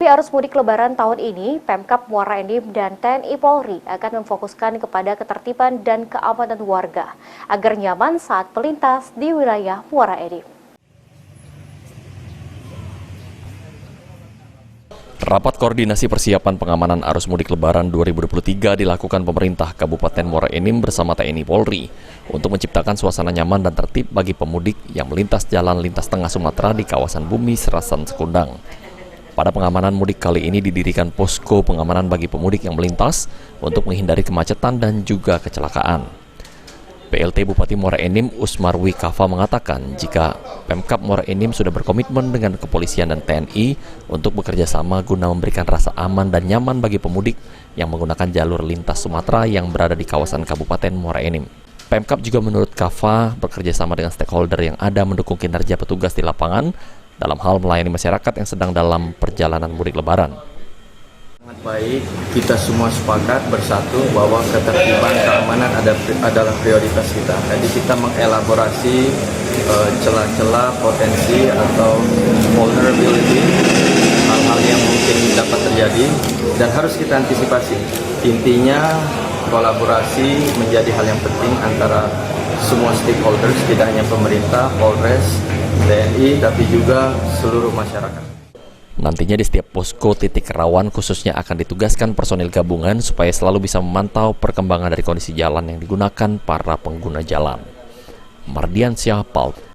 arus mudik Lebaran tahun ini, Pemkab Muara Enim dan TNI Polri akan memfokuskan kepada ketertiban dan keamanan warga agar nyaman saat melintas di wilayah Muara Enim. Rapat koordinasi persiapan pengamanan arus mudik Lebaran 2023 dilakukan pemerintah Kabupaten Muara Enim bersama TNI Polri untuk menciptakan suasana nyaman dan tertib bagi pemudik yang melintas jalan lintas tengah Sumatera di kawasan Bumi Serasan Sekundang. Pada pengamanan mudik kali ini didirikan posko pengamanan bagi pemudik yang melintas untuk menghindari kemacetan dan juga kecelakaan. PLT Bupati Muara Enim Usmarwi Kafa mengatakan jika Pemkab Muara Enim sudah berkomitmen dengan kepolisian dan TNI untuk bekerja sama guna memberikan rasa aman dan nyaman bagi pemudik yang menggunakan jalur lintas Sumatera yang berada di kawasan Kabupaten Muara Enim. Pemkab juga menurut Kafa bekerja sama dengan stakeholder yang ada mendukung kinerja petugas di lapangan dalam hal melayani masyarakat yang sedang dalam perjalanan mudik Lebaran. Sangat baik, kita semua sepakat bersatu bahwa ketertiban keamanan adalah prioritas kita. Jadi kita mengelaborasi celah-celah potensi atau vulnerability, hal-hal yang mungkin dapat terjadi dan harus kita antisipasi. Intinya kolaborasi menjadi hal yang penting antara semua stakeholders, tidak hanya pemerintah, Polres, TNI, tapi juga seluruh masyarakat. Nantinya di setiap posko titik rawan khususnya akan ditugaskan personil gabungan supaya selalu bisa memantau perkembangan dari kondisi jalan yang digunakan para pengguna jalan. Mardiansyah, PALT.